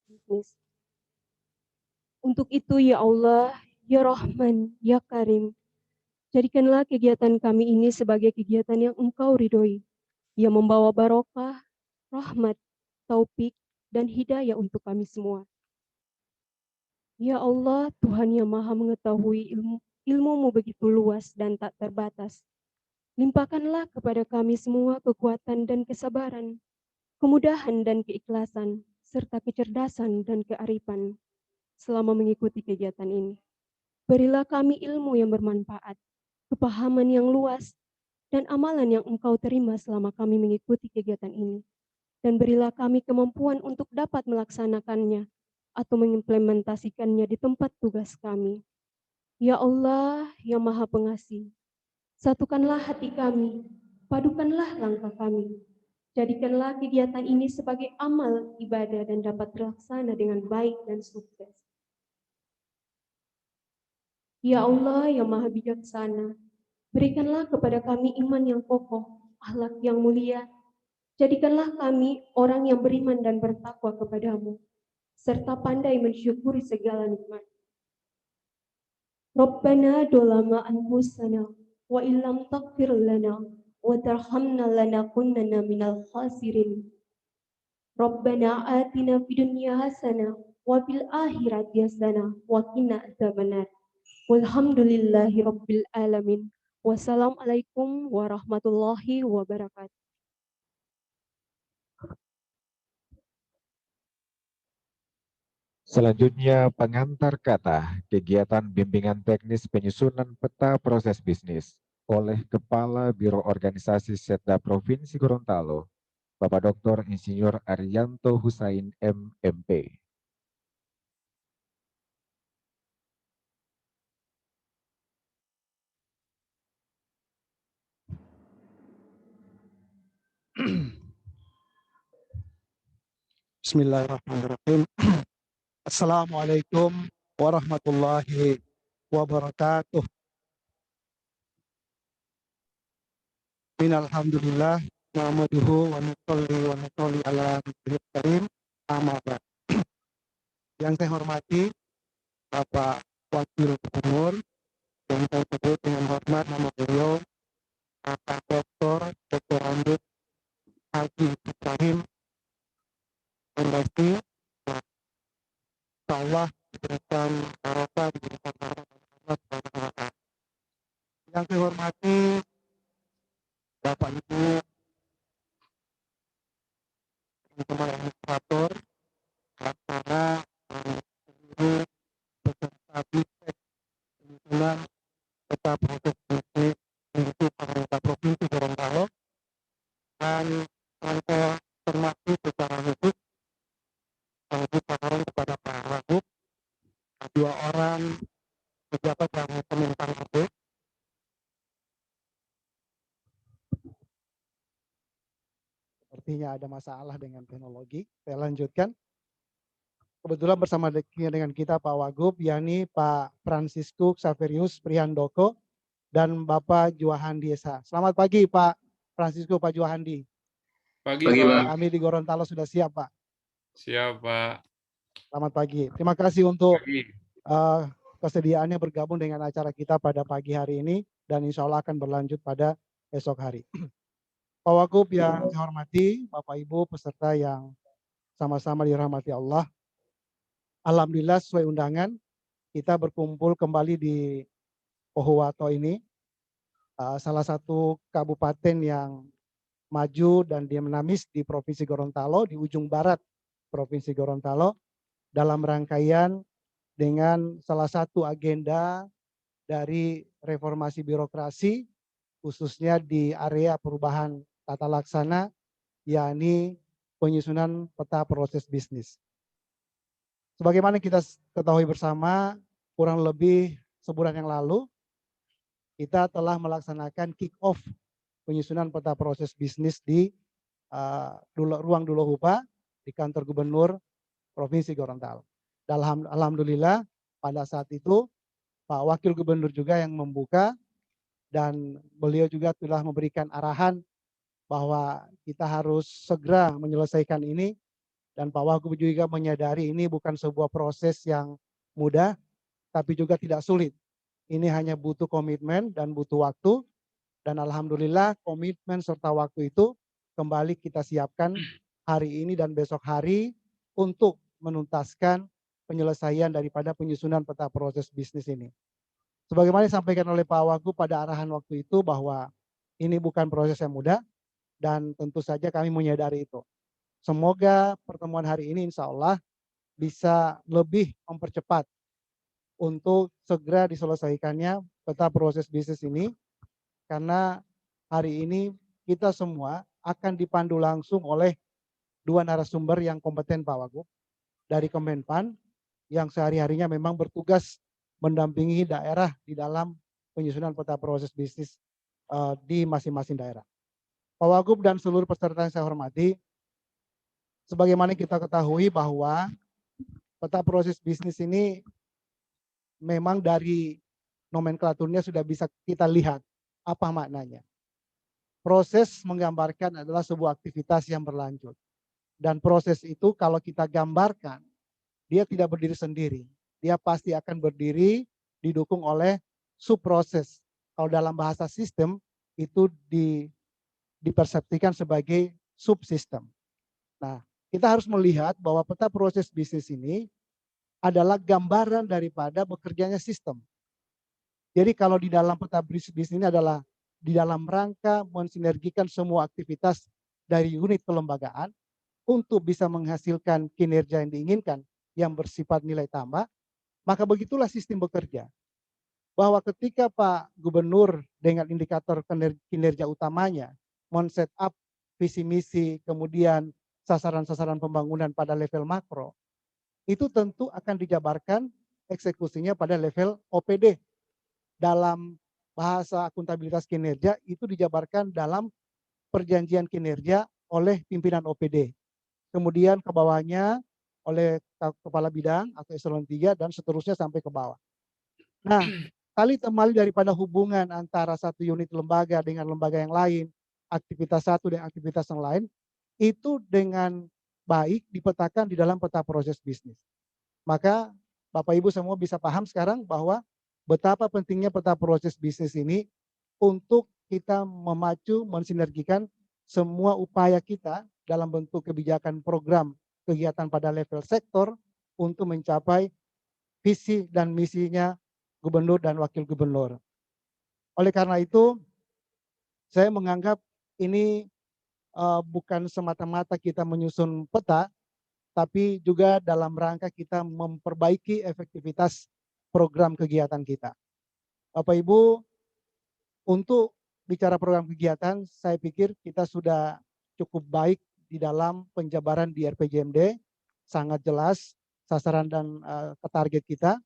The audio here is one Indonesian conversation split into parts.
bisnis. Untuk itu ya Allah, ya Rahman, ya Karim, jadikanlah kegiatan kami ini sebagai kegiatan yang Engkau ridhoi, yang membawa barokah, rahmat, taufik, dan hidayah untuk kami semua. Ya Allah, Tuhan yang maha mengetahui ilmu-Mu begitu luas dan tak terbatas. Limpahkanlah kepada kami semua kekuatan dan kesabaran, kemudahan dan keikhlasan, serta kecerdasan dan kearifan selama mengikuti kegiatan ini. Berilah kami ilmu yang bermanfaat, kepahaman yang luas, dan amalan yang Engkau terima selama kami mengikuti kegiatan ini. Dan berilah kami kemampuan untuk dapat melaksanakannya atau mengimplementasikannya di tempat tugas kami. Ya Allah, yang Maha Pengasih, satukanlah hati kami, padukanlah langkah kami. Jadikanlah kegiatan ini sebagai amal ibadah dan dapat terlaksana dengan baik dan sukses. Ya Allah yang Maha Bijaksana, berikanlah kepada kami iman yang kokoh, akhlak yang mulia. Jadikanlah kami orang yang beriman dan bertakwa kepadamu, serta pandai mensyukuri segala nikmat. Rabbana dolama anfusana, wa illam taghfir lana, wa tarhamna lanakunanna minal khasirin. Rabbana atina fid dunya hasanah, wa fil akhirati hasanah, wa qina adzabannar. Walhamdulillahi rabbil alamin. Wassalamualaikum warahmatullahi wabarakatuh. Selanjutnya, pengantar kata kegiatan bimbingan teknis penyusunan peta proses bisnis oleh Kepala Biro Organisasi Setda Provinsi Gorontalo, Bapak Dr. Insinyur Arianto Husain MMP. Bismillahirrahmanirrahim. Assalamualaikum warahmatullahi wabarakatuh. Alhamdulillah, nahmaduhu wa nusalli ala nabiyil karim. Amma ba'd. Yang saya hormati Bapak Wakil Gubernur, yang saya sebut dengan hormat nama beliau Bapak Dr. Andus Haji Ibrahim MSc. Allah diberikan barokah, diberikan barokah Allah Subhanahu wa Ta'ala. Yang saya hormati Bapak Ibu teman administrator, pelaksana, seluruh peserta bisnis penyusunan peta proses bisnis untuk pemerintah Provinsi Gorontalo, dan yang saya hormati secara khusus sekaligus paparan kepada Pak Wagub, dua orang pejabat yang Kementan RB. Sepertinya ada masalah dengan teknologi. Saya lanjutkan. Kebetulan bersama dengan kita Pak Wagub, yakni Pak Francisco Xaverius Prihandoko dan Bapak Juwahandi Esa. Selamat pagi Pak Francisco, Pak Juwahandi. Pagi Pak. Kami di Gorontalo sudah siap Pak. Siap Pak. Selamat pagi. Terima kasih untuk kesediaannya bergabung dengan acara kita pada pagi hari ini dan insya Allah akan berlanjut pada esok hari. Pak Wagub yang saya hormati, Bapak Ibu peserta yang sama-sama dirahmati Allah. Alhamdulillah sesuai undangan kita berkumpul kembali di Pohuwato ini, salah satu kabupaten yang maju dan dinamis di Provinsi Gorontalo, di ujung barat Provinsi Gorontalo, dalam rangkaian dengan salah satu agenda dari reformasi birokrasi, khususnya di area perubahan tata laksana, yakni penyusunan peta proses bisnis. Sebagaimana kita ketahui bersama, kurang lebih sebulan yang lalu, kita telah melaksanakan kick-off penyusunan peta proses bisnis di ruang Dulohupa di kantor Gubernur Provinsi Gorontalo. Dan alhamdulillah pada saat itu Pak Wakil Gubernur juga yang membuka dan beliau juga telah memberikan arahan bahwa kita harus segera menyelesaikan ini Dan Pak Wagub juga menyadari ini bukan sebuah proses yang mudah, tapi juga tidak sulit. Ini hanya butuh komitmen dan butuh waktu. Dan alhamdulillah komitmen serta waktu itu kembali kita siapkan hari ini dan besok hari untuk menuntaskan penyelesaian daripada penyusunan peta proses bisnis ini. Sebagaimana disampaikan oleh Pak Wagub pada arahan waktu itu bahwa ini bukan proses yang mudah dan tentu saja kami menyadari itu. Semoga pertemuan hari ini insya Allah bisa lebih mempercepat untuk segera diselesaikannya peta proses bisnis ini, karena hari ini kita semua akan dipandu langsung oleh dua narasumber yang kompeten Pak Wagub dari Kemenpan yang sehari-harinya memang bertugas mendampingi daerah di dalam penyusunan peta proses bisnis di masing-masing daerah. Pak Wagub dan seluruh peserta yang saya hormati, sebagaimana kita ketahui bahwa peta proses bisnis ini memang dari nomenklaturnya sudah bisa kita lihat apa maknanya. Proses menggambarkan adalah sebuah aktivitas yang berlanjut. Dan proses itu kalau kita gambarkan, dia tidak berdiri sendiri. Dia pasti akan berdiri didukung oleh subproses. Kalau dalam bahasa sistem itu dipersepsikan sebagai subsistem. Nah, kita harus melihat bahwa peta proses bisnis ini adalah gambaran daripada bekerjanya sistem. Jadi kalau di dalam peta bisnis ini adalah di dalam rangka mensinergikan semua aktivitas dari unit kelembagaan untuk bisa menghasilkan kinerja yang diinginkan yang bersifat nilai tambah, maka begitulah sistem bekerja. Bahwa ketika Pak Gubernur dengan indikator kinerja utamanya men-set up visi misi, kemudian sasaran-sasaran pembangunan pada level makro, itu tentu akan dijabarkan eksekusinya pada level OPD. Dalam bahasa akuntabilitas kinerja itu dijabarkan dalam perjanjian kinerja oleh pimpinan OPD. Kemudian ke bawahnya oleh kepala bidang atau eselon 3 dan seterusnya sampai ke bawah. Nah, tali temali daripada hubungan antara satu unit lembaga dengan lembaga yang lain, aktivitas satu dengan aktivitas yang lain, itu dengan baik dipetakan di dalam peta proses bisnis. Maka Bapak Ibu semua bisa paham sekarang bahwa betapa pentingnya peta proses bisnis ini untuk kita memacu, mensinergikan semua upaya kita dalam bentuk kebijakan program kegiatan pada level sektor untuk mencapai visi dan misinya gubernur dan wakil gubernur. Oleh karena itu, saya menganggap ini bukan semata-mata kita menyusun peta, tapi juga dalam rangka kita memperbaiki efektivitas program kegiatan kita. Bapak Ibu, untuk bicara program kegiatan, saya pikir kita sudah cukup baik di dalam penjabaran di RPJMD, sangat jelas sasaran dan target kita,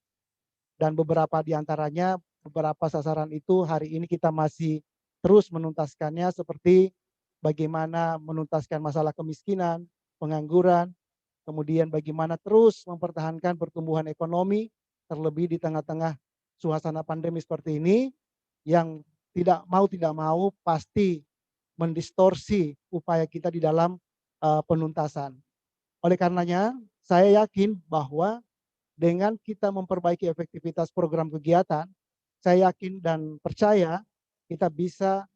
dan beberapa di antaranya, beberapa sasaran itu hari ini kita masih terus menuntaskannya, seperti bagaimana menuntaskan masalah kemiskinan, pengangguran, kemudian bagaimana terus mempertahankan pertumbuhan ekonomi, terlebih di tengah-tengah suasana pandemi seperti ini, yang tidak mau pasti mendistorsi upaya kita di dalam penuntasan. Oleh karenanya, saya yakin bahwa dengan kita memperbaiki efektivitas program kegiatan, saya yakin dan percaya kita bisa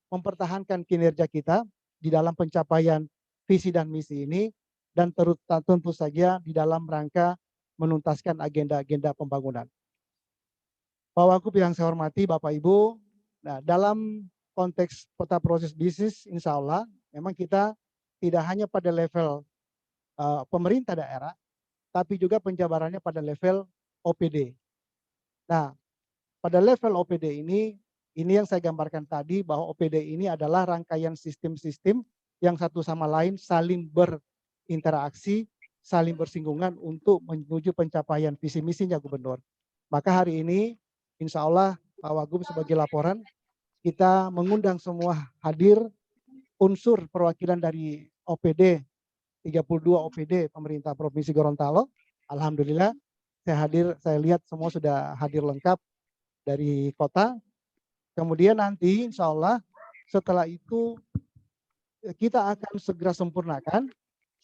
mempertahankan kinerja kita di dalam pencapaian visi dan misi ini, dan tentu saja di dalam rangka menuntaskan agenda-agenda pembangunan. Pak Wagub yang saya hormati, Bapak Ibu, nah dalam konteks peta proses bisnis, insya Allah memang kita tidak hanya pada level pemerintah daerah, tapi juga penjabarannya pada level OPD. Nah, pada level OPD ini yang saya gambarkan tadi, bahwa OPD ini adalah rangkaian sistem-sistem yang satu sama lain saling berinteraksi, saling bersinggungan untuk menuju pencapaian visi misinya gubernur. Maka hari ini insya Allah Pak Wagub sebagai laporan, kita mengundang semua hadir unsur perwakilan dari OPD, 32 OPD pemerintah Provinsi Gorontalo. Alhamdulillah saya lihat semua sudah hadir lengkap dari kota. Kemudian nanti insya Allah setelah itu kita akan segera sempurnakan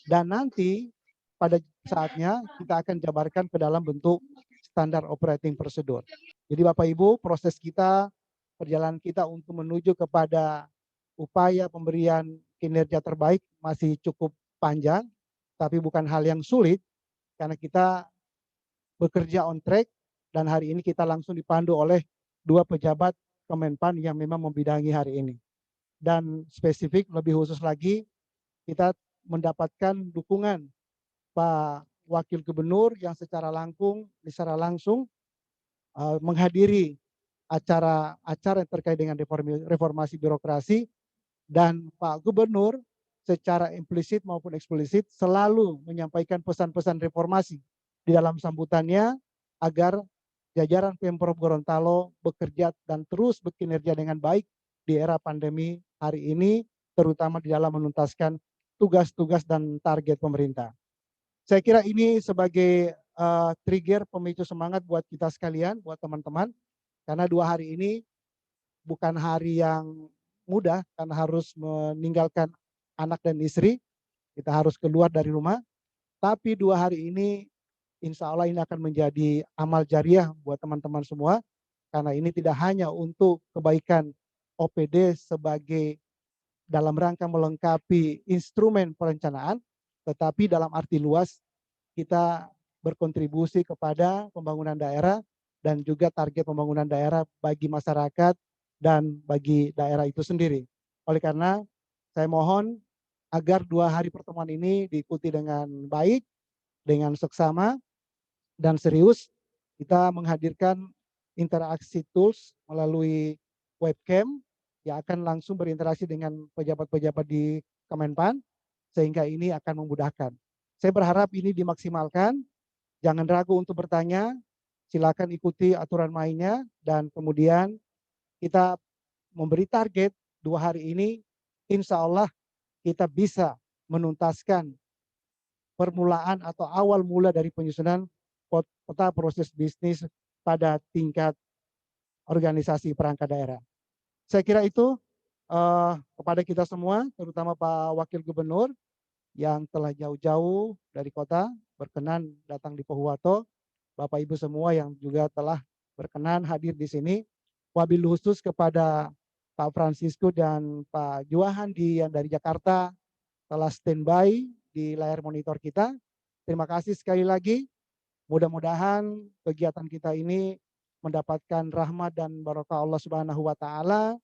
Dan nanti pada saatnya kita akan jabarkan ke dalam bentuk standar operating procedure. Jadi Bapak Ibu, proses kita, perjalanan kita untuk menuju kepada upaya pemberian kinerja terbaik masih cukup panjang, tapi bukan hal yang sulit karena kita bekerja on track dan hari ini kita langsung dipandu oleh dua pejabat Kemenpan yang memang membidangi hari ini. Dan spesifik lebih khusus lagi, kita mendapatkan dukungan Pak Wakil Gubernur yang secara langsung menghadiri acara-acara yang terkait dengan reformasi birokrasi, dan Pak Gubernur secara implisit maupun eksplisit selalu menyampaikan pesan-pesan reformasi di dalam sambutannya agar jajaran Pemprov Gorontalo bekerja dan terus berkinerja dengan baik di era pandemi hari ini, terutama di dalam menuntaskan tugas-tugas dan target pemerintah. Saya kira ini sebagai trigger pemicu semangat buat kita sekalian, buat teman-teman, karena 2 hari ini bukan hari yang mudah karena harus meninggalkan anak dan istri, kita harus keluar dari rumah, tapi 2 hari ini insya Allah ini akan menjadi amal jariah buat teman-teman semua, karena ini tidak hanya untuk kebaikan OPD sebagai dalam rangka melengkapi instrumen perencanaan, tetapi dalam arti luas kita berkontribusi kepada pembangunan daerah dan juga target pembangunan daerah bagi masyarakat dan bagi daerah itu sendiri. Oleh karena saya mohon agar 2 hari pertemuan ini diikuti dengan baik, dengan seksama, dan serius. Kita menghadirkan interaksi tools melalui webcam yang akan langsung berinteraksi dengan pejabat-pejabat di Kemenpan, sehingga ini akan memudahkan. Saya berharap ini dimaksimalkan, jangan ragu untuk bertanya, silakan ikuti aturan mainnya, dan kemudian kita memberi target 2 hari ini, insya Allah kita bisa menuntaskan permulaan atau awal mula dari penyusunan peta proses bisnis pada tingkat organisasi perangkat daerah. Saya kira itu kepada kita semua, terutama Pak Wakil Gubernur yang telah jauh-jauh dari kota berkenan datang di Pohuwato, Bapak Ibu semua yang juga telah berkenan hadir di sini, wabil khusus kepada Pak Francisco dan Pak Juahan yang dari Jakarta telah standby di layar monitor kita. Terima kasih sekali lagi. Mudah-mudahan kegiatan kita ini mendapatkan rahmat dan barokah Allah Subhanahu wa taala,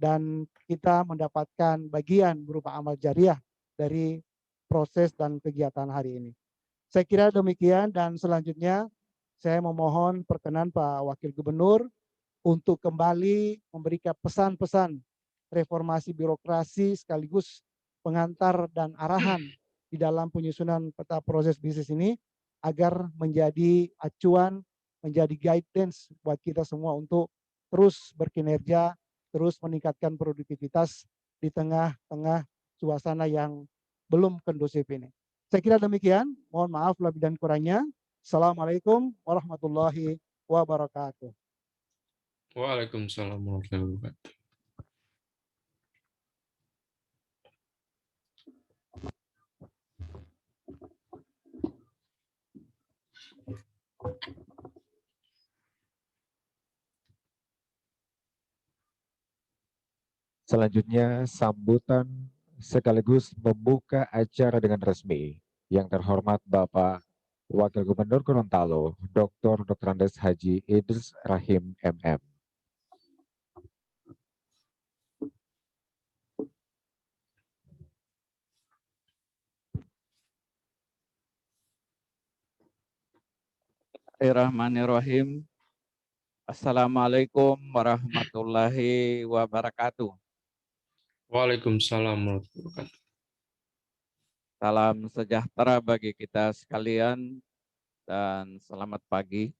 dan kita mendapatkan bagian berupa amal jariah dari proses dan kegiatan hari ini. Saya kira demikian, dan selanjutnya saya memohon perkenan Pak Wakil Gubernur untuk kembali memberikan pesan-pesan reformasi birokrasi sekaligus pengantar dan arahan di dalam penyusunan peta proses bisnis ini agar menjadi acuan, menjadi guidance buat kita semua untuk terus berkinerja, terus meningkatkan produktivitas di tengah-tengah suasana yang belum kondusif ini. Saya kira demikian, mohon maaf lebih dan kurangnya. Assalamualaikum warahmatullahi wabarakatuh. Waalaikumsalam warahmatullahi wabarakatuh. Selanjutnya, sambutan sekaligus membuka acara dengan resmi. Yang terhormat Bapak Wakil Gubernur Gorontalo, Dr. Andes Haji Idris Rahim MM. Bismillahirrahmanirrahim. Assalamualaikum warahmatullahi wabarakatuh. Waalaikumsalam warahmatullahi wabarakatuh. Salam sejahtera bagi kita sekalian dan selamat pagi.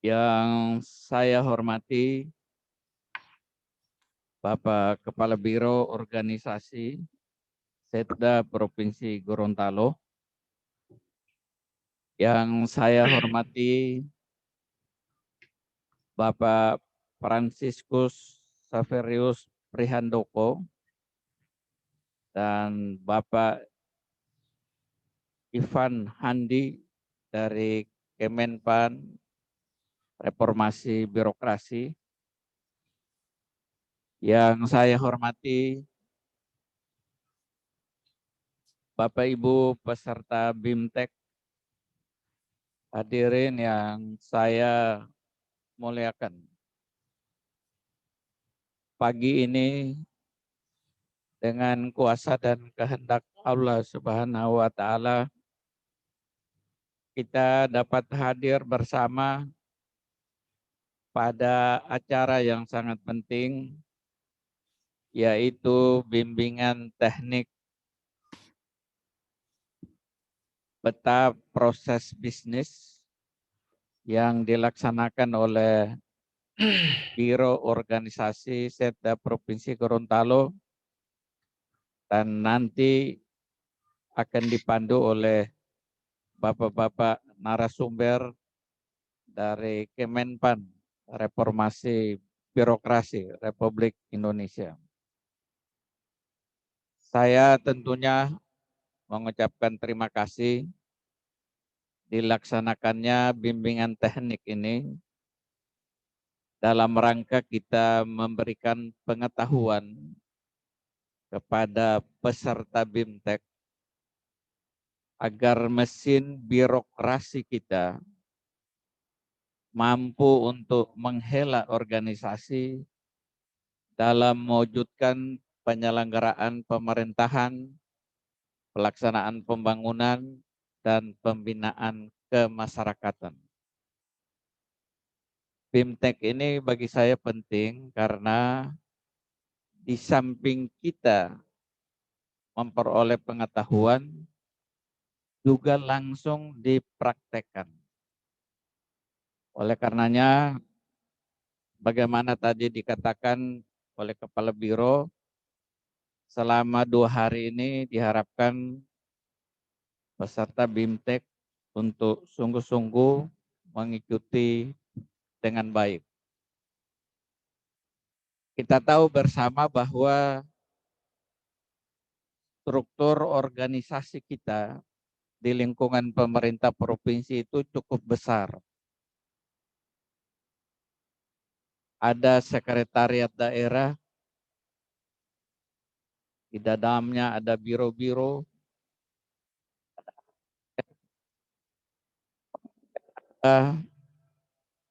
Yang saya hormati Bapak Kepala Biro Organisasi Setda Provinsi Gorontalo. Yang saya hormati Bapak Franciscus Saverius Prihandoko dan Bapak Ivan Handi dari Kemenpan Reformasi Birokrasi. Yang saya hormati Bapak Ibu peserta BIMTEK, hadirin yang saya muliakan. Pagi ini dengan kuasa dan kehendak Allah Subhanahu wa taala kita dapat hadir bersama pada acara yang sangat penting, yaitu bimbingan teknik peta proses bisnis yang dilaksanakan oleh Biro Organisasi Setda Provinsi Gorontalo dan nanti akan dipandu oleh bapak-bapak narasumber dari Kemenpan Reformasi Birokrasi Republik Indonesia. Saya tentunya mengucapkan terima kasih dilaksanakannya bimbingan teknik ini dalam rangka kita memberikan pengetahuan kepada peserta BIMTEK agar mesin birokrasi kita mampu untuk menghela organisasi dalam mewujudkan penyelenggaraan pemerintahan, pelaksanaan pembangunan, dan pembinaan kemasyarakatan. BIMTEK ini bagi saya penting karena di samping kita memperoleh pengetahuan, juga langsung dipraktekkan. Oleh karenanya, bagaimana tadi dikatakan oleh Kepala Biro, selama 2 hari ini diharapkan peserta BIMTEK untuk sungguh-sungguh mengikuti dengan baik. Kita tahu bersama bahwa struktur organisasi kita di lingkungan pemerintah provinsi itu cukup besar. Ada sekretariat daerah, di dalamnya ada biro-biro,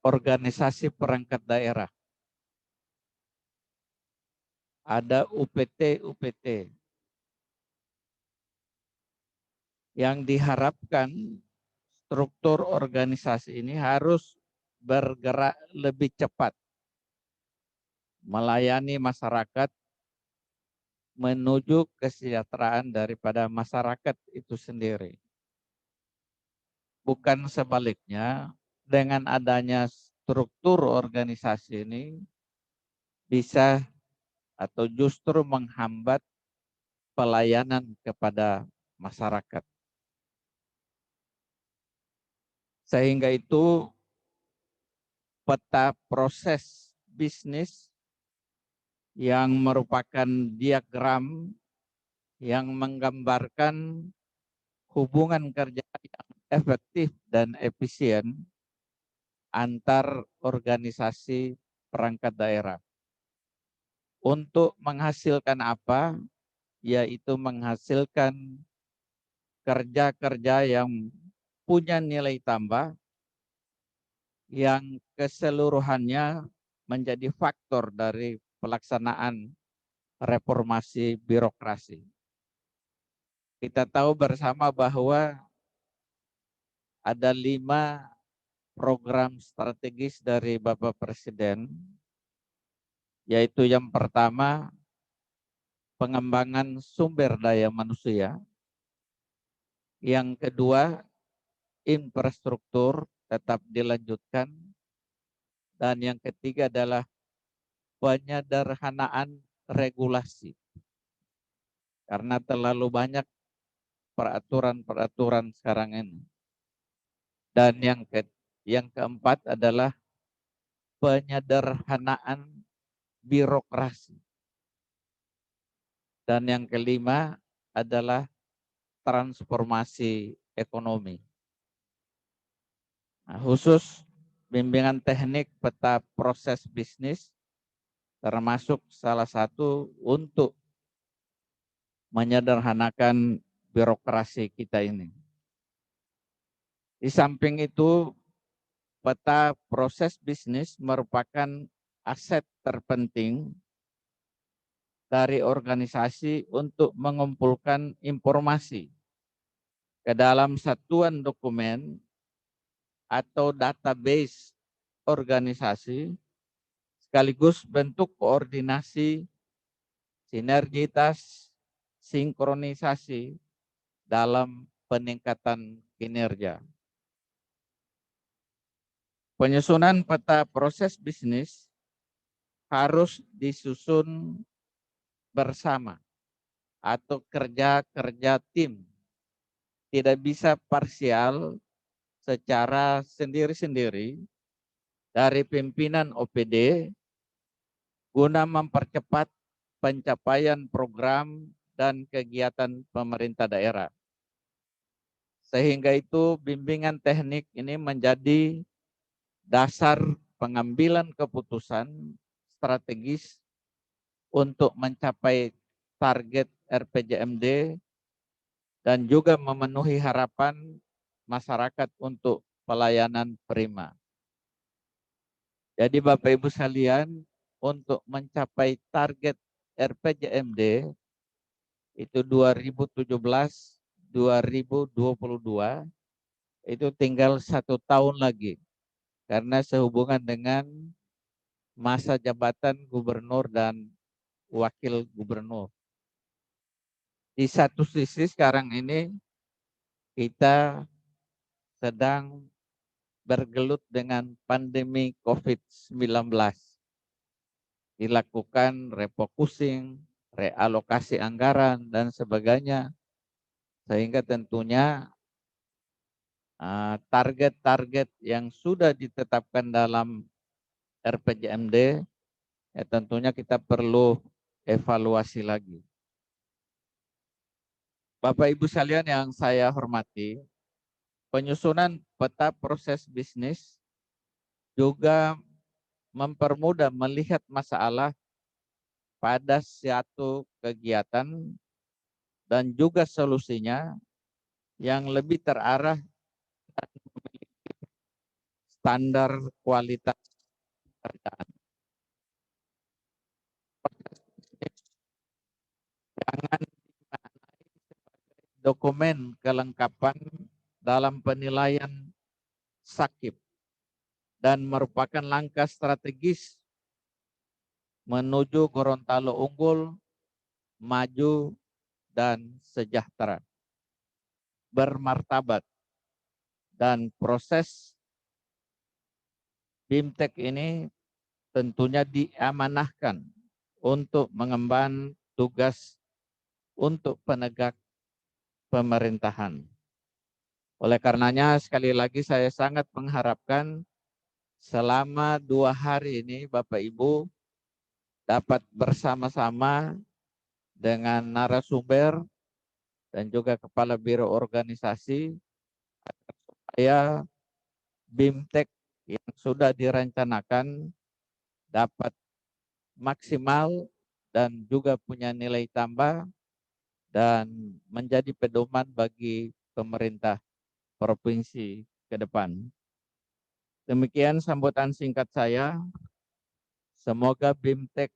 organisasi perangkat daerah, ada UPT-UPT yang diharapkan struktur organisasi ini harus bergerak lebih cepat, melayani masyarakat menuju kesejahteraan daripada masyarakat itu sendiri. Bukan sebaliknya, dengan adanya struktur organisasi ini bisa atau justru menghambat pelayanan kepada masyarakat. Sehingga itu peta proses bisnis yang merupakan diagram yang menggambarkan hubungan kerja yang efektif dan efisien antar organisasi perangkat daerah. Untuk menghasilkan apa? Yaitu menghasilkan kerja-kerja yang punya nilai tambah yang keseluruhannya menjadi faktor dari pelaksanaan reformasi birokrasi. Kita tahu bersama bahwa ada 5 program strategis dari Bapak Presiden, yaitu yang pertama pengembangan sumber daya manusia, yang kedua infrastruktur tetap dilanjutkan, dan yang ketiga adalah penyederhanaan regulasi. Karena terlalu banyak peraturan-peraturan sekarang ini. Dan yang keempat adalah penyederhanaan birokrasi. Dan yang kelima adalah transformasi ekonomi. Nah, khusus bimbingan teknik peta proses bisnis termasuk salah satu untuk menyederhanakan birokrasi kita ini. Di samping itu, peta proses bisnis merupakan aset terpenting dari organisasi untuk mengumpulkan informasi ke dalam satuan dokumen atau database organisasi, sekaligus bentuk koordinasi, sinergitas, sinkronisasi dalam peningkatan kinerja. Penyusunan peta proses bisnis harus disusun bersama atau kerja tim. Tidak bisa parsial secara sendiri-sendiri dari pimpinan OPD guna mempercepat pencapaian program dan kegiatan pemerintah daerah. Sehingga itu bimbingan teknik ini menjadi dasar pengambilan keputusan strategis untuk mencapai target RPJMD dan juga memenuhi harapan masyarakat untuk pelayanan prima. Jadi Bapak Ibu sekalian, untuk mencapai target RPJMD itu 2017-2022 itu tinggal 1 tahun lagi karena sehubungan dengan masa jabatan gubernur dan wakil gubernur. Di satu sisi sekarang ini kita sedang bergelut dengan pandemi COVID-19. Dilakukan refocusing, realokasi anggaran, dan sebagainya. Sehingga tentunya target-target yang sudah ditetapkan dalam RPJMD, ya tentunya kita perlu evaluasi lagi. Bapak Ibu sekalian yang saya hormati, penyusunan peta proses bisnis juga mempermudah melihat masalah pada suatu kegiatan dan juga solusinya yang lebih terarah dan memiliki standar kualitas pekerjaan. Jangan dimaknai sebagai dokumen kelengkapan dalam penilaian sakit dan merupakan langkah strategis menuju Gorontalo unggul, maju, dan sejahtera, bermartabat. Dan proses BIMTEK ini tentunya diamanahkan untuk mengemban tugas untuk penegak pemerintahan. Oleh karenanya sekali lagi saya sangat mengharapkan selama 2 hari ini Bapak Ibu dapat bersama-sama dengan narasumber dan juga Kepala Biro Organisasi supaya BIMTEK yang sudah direncanakan dapat maksimal dan juga punya nilai tambah dan menjadi pedoman bagi pemerintah provinsi ke depan. Demikian sambutan singkat saya. Semoga BIMTEK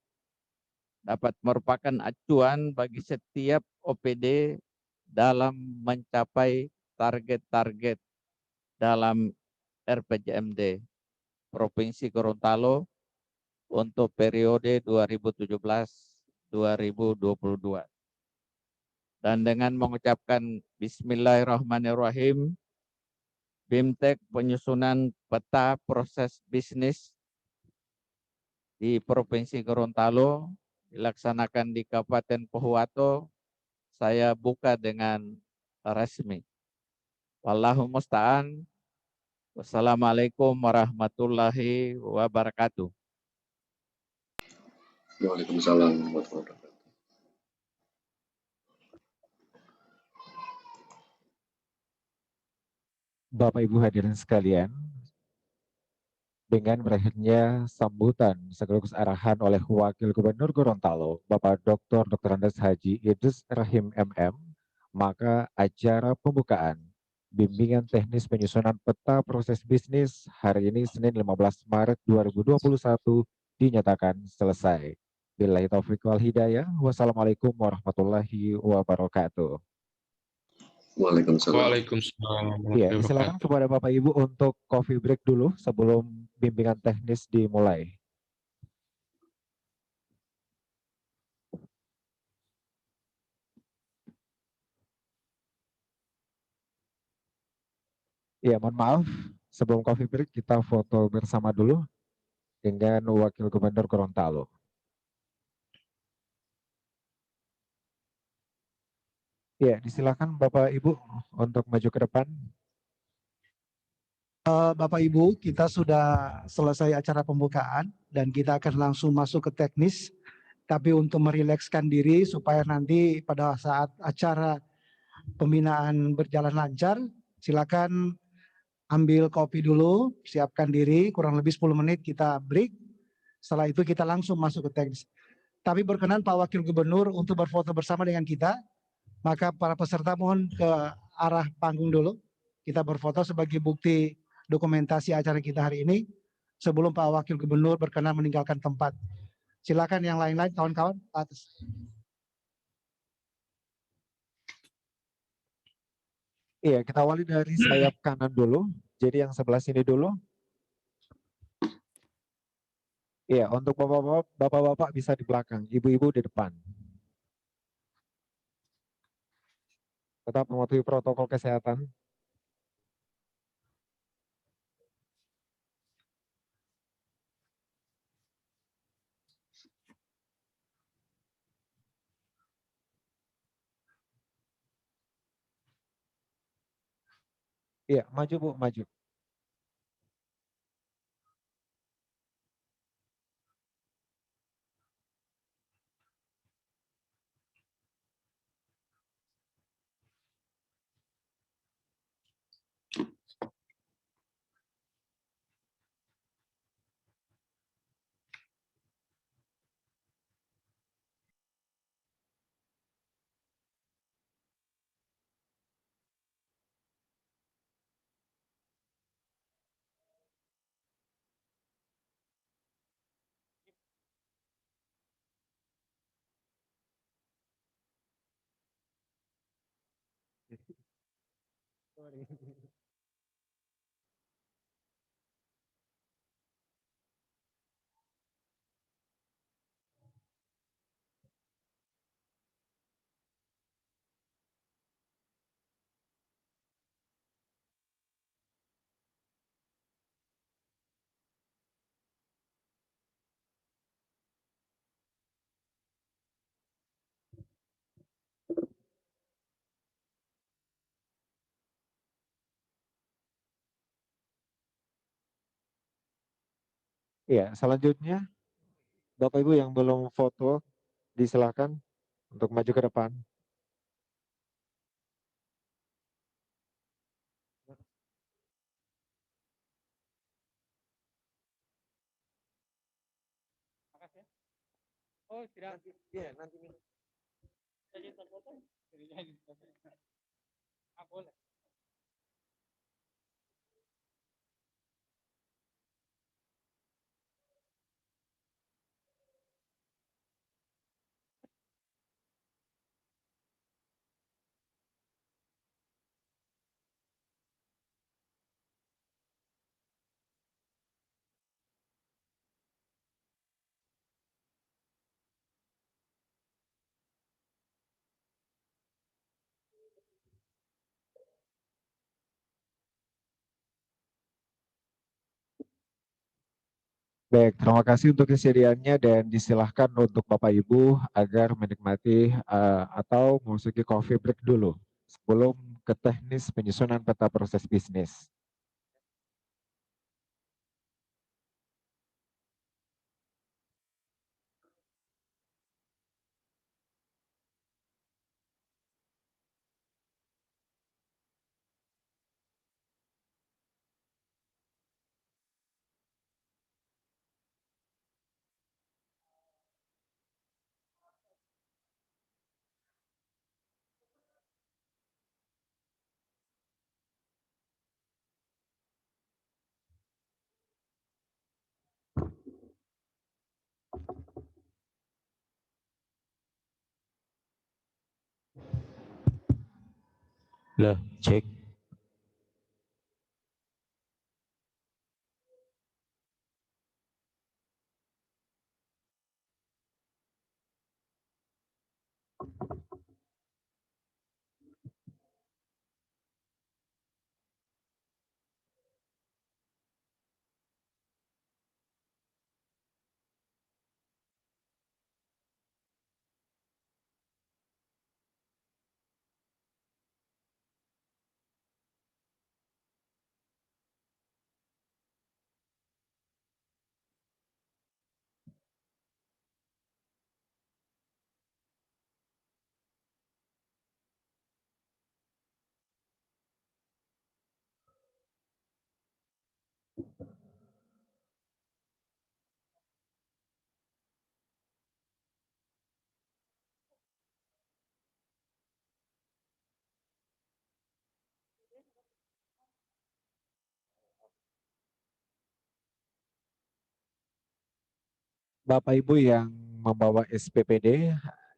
dapat merupakan acuan bagi setiap OPD dalam mencapai target-target dalam RPJMD Provinsi Gorontalo untuk periode 2017-2022. Dan dengan mengucapkan Bismillahirrahmanirrahim, BIMTEK penyusunan peta proses bisnis di Provinsi Gorontalo dilaksanakan di Kabupaten Pohuwato, saya buka dengan resmi. Wallahu musta'an. Wassalamualaikum warahmatullahi wabarakatuh. Waalaikumsalam warahmatullahi wabarakatuh. Bapak Ibu hadirin sekalian, dengan berakhirnya sambutan sekaligus arahan oleh Wakil Gubernur Gorontalo, Bapak Dr. Andes Haji Idris Rahim MM, maka acara pembukaan bimbingan teknis penyusunan peta proses bisnis hari ini Senin 15 Maret 2021 dinyatakan selesai. Billahi taufiq wal hidayah. Wassalamualaikum warahmatullahi wabarakatuh. Waalaikumsalam. Waalaikumsalam Ya, warahmatullahi silakan wabarakatuh. kepada Bapak Ibu untuk coffee break dulu sebelum bimbingan teknis dimulai. Ya, mohon maaf, sebelum coffee break kita foto bersama dulu dengan Wakil Gubernur Gorontalo. Ya, disilakan Bapak Ibu untuk maju ke depan. Bapak Ibu, kita sudah selesai acara pembukaan dan kita akan langsung masuk ke teknis. Tapi untuk merilekskan diri supaya nanti pada saat acara pembinaan berjalan lancar, silakan ambil kopi dulu, siapkan diri, kurang lebih 10 menit kita break. Setelah itu kita langsung masuk ke teknis. Tapi berkenan Pak Wakil Gubernur untuk berfoto bersama dengan kita, maka para peserta mohon ke arah panggung dulu. Kita berfoto sebagai bukti dokumentasi acara kita hari ini sebelum Pak Wakil Gubernur berkenan meninggalkan tempat. Silakan yang lain-lain kawan-kawan ke atas. Iya, kita awali dari sayap kanan dulu. Jadi yang sebelah sini dulu. Iya, untuk bapak-bapak bisa di belakang, ibu-ibu di depan. Tetap mematuhi protokol kesehatan. Iya, maju Bu, maju. Iya, selanjutnya Bapak Ibu yang belum foto, disilakan untuk maju ke depan. Oh, tidak. Iya, nanti. Boleh. Baik, terima kasih untuk kesediaannya dan disilahkan untuk Bapak Ibu agar menikmati atau memasuki coffee break dulu sebelum ke teknis penyusunan peta proses bisnis. Lah, cek. Bapak Ibu yang membawa SPPD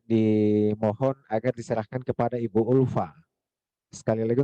dimohon agar diserahkan kepada Ibu Ulfa. Sekali lagi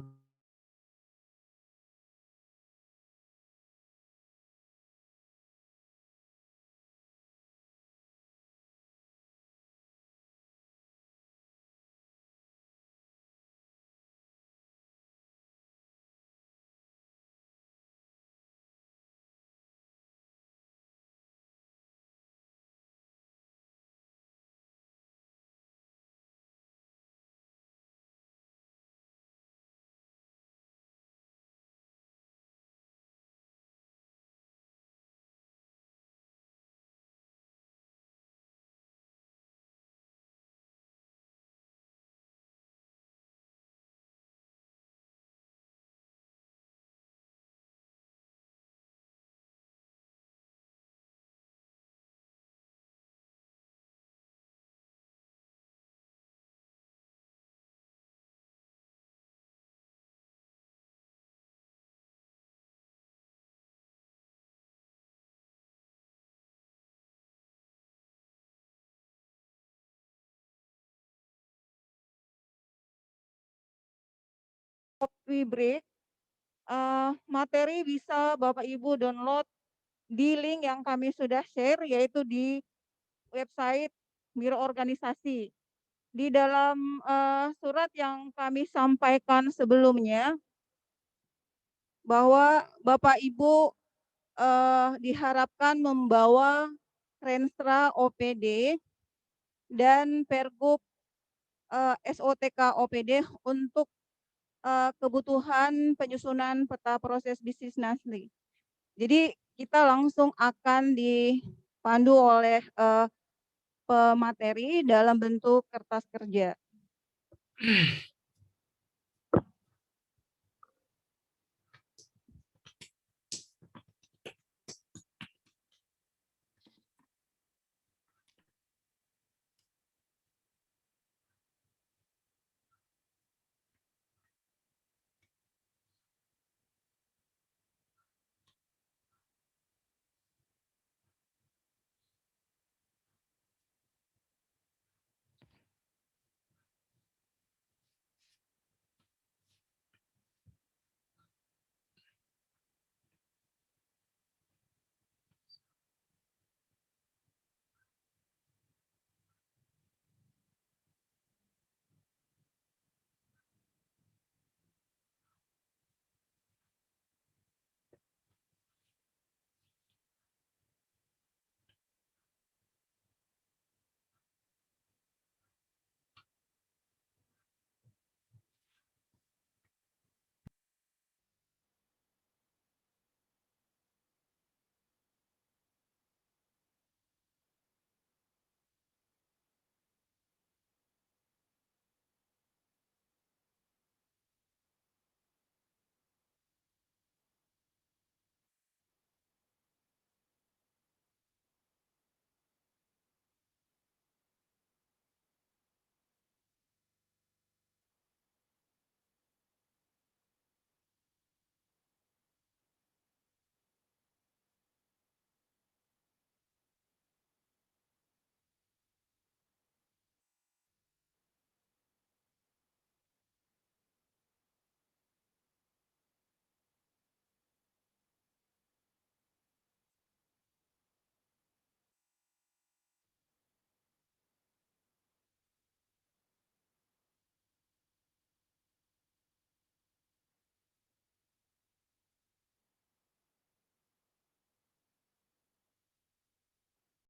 Coffee break, materi bisa Bapak Ibu download di link yang kami sudah share, yaitu di website Biro Organisasi. Di dalam surat yang kami sampaikan sebelumnya, bahwa Bapak Ibu diharapkan membawa Renstra OPD dan Pergub SOTK OPD untuk kebutuhan penyusunan peta proses bisnis Nasli. Jadi kita langsung akan dipandu oleh pemateri dalam bentuk kertas kerja.